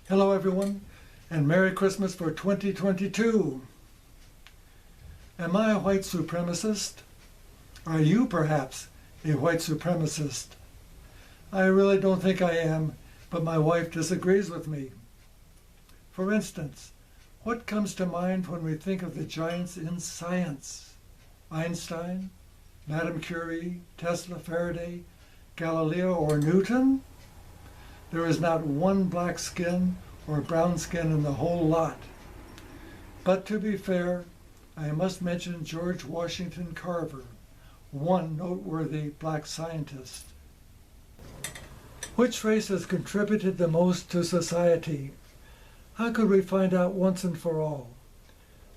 Hello everyone, and Merry Christmas for 2022. Am I a white supremacist? Are you perhaps a white supremacist? I really don't think I am, but my wife disagrees with me. For instance, what comes to mind when we think of the giants in science? Einstein, Madame Curie, Tesla, Faraday, Galileo, or Newton? There is not one black skin or brown skin in the whole lot. But to be fair, I must mention George Washington Carver, one noteworthy black scientist. Which race has contributed the most to society? How could we find out once and for all?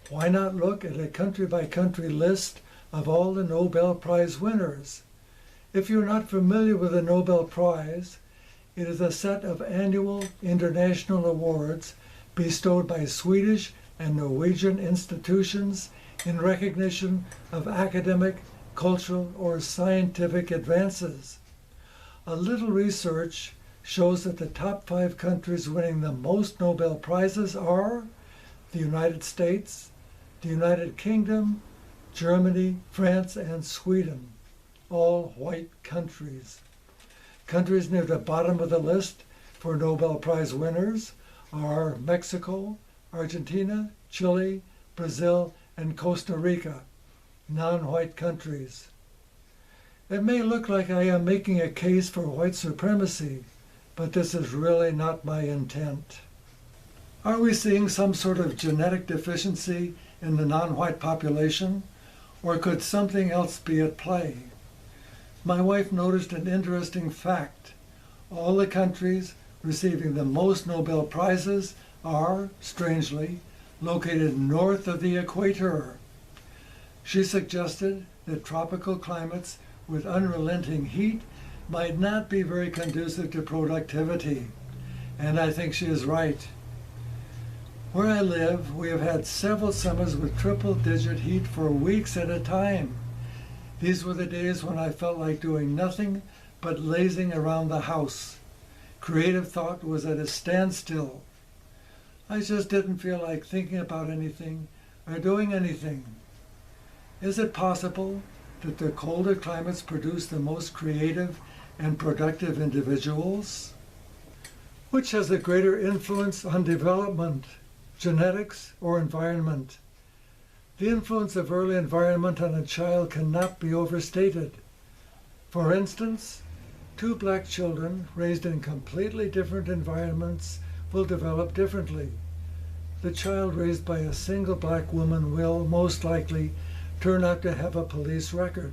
Why not look at a country-by-country list of all the Nobel Prize winners? If you're not familiar with the Nobel Prize, it is a set of annual international awards bestowed by Swedish and Norwegian institutions in recognition of academic, cultural, or scientific advances. A little research shows that the top 5 countries winning the most Nobel Prizes are the United States, the United Kingdom, Germany, France, and Sweden, all white countries. Countries near the bottom of the list for Nobel Prize winners are Mexico, Argentina, Chile, Brazil, and Costa Rica, non-white countries. It may look like I am making a case for white supremacy, but this is really not my intent. Are we seeing some sort of genetic deficiency in the non-white population, or could something else be at play? My wife noticed an interesting fact. All the countries receiving the most Nobel Prizes are, strangely, located north of the equator. She suggested that tropical climates with unrelenting heat might not be very conducive to productivity, and I think she is right. Where I live, we have had several summers with triple-digit heat for weeks at a time. These were the days when I felt like doing nothing but lazing around the house. Creative thought was at a standstill. I just didn't feel like thinking about anything or doing anything. Is it possible that the colder climates produce the most creative and productive individuals? Which has a greater influence on development, genetics, or environment? The influence of early environment on a child cannot be overstated. For instance, 2 black children raised in completely different environments will develop differently. The child raised by a single black woman will, most likely, turn out to have a police record.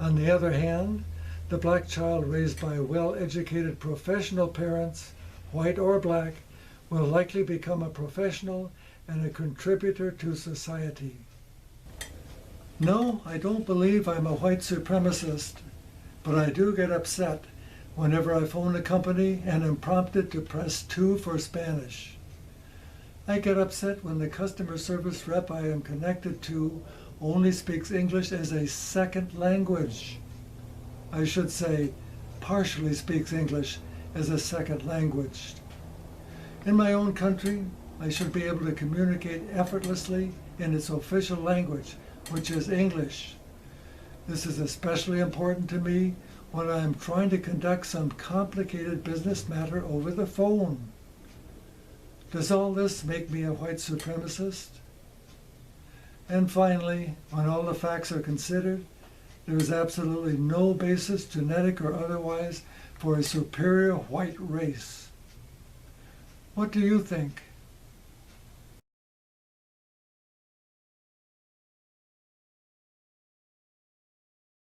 On the other hand, the black child raised by well-educated professional parents, white or black, will likely become a professional and a contributor to society. No, I don't believe I'm a white supremacist, but I do get upset whenever I phone a company and am prompted to press 2 for Spanish. I get upset when the customer service rep I am connected to only speaks English as a second language. I should say, partially speaks English as a second language. In my own country, I should be able to communicate effortlessly in its official language, which is English. This is especially important to me when I am trying to conduct some complicated business matter over the phone. Does all this make me a white supremacist? And finally, when all the facts are considered, there is absolutely no basis, genetic or otherwise, for a superior white race. What do you think?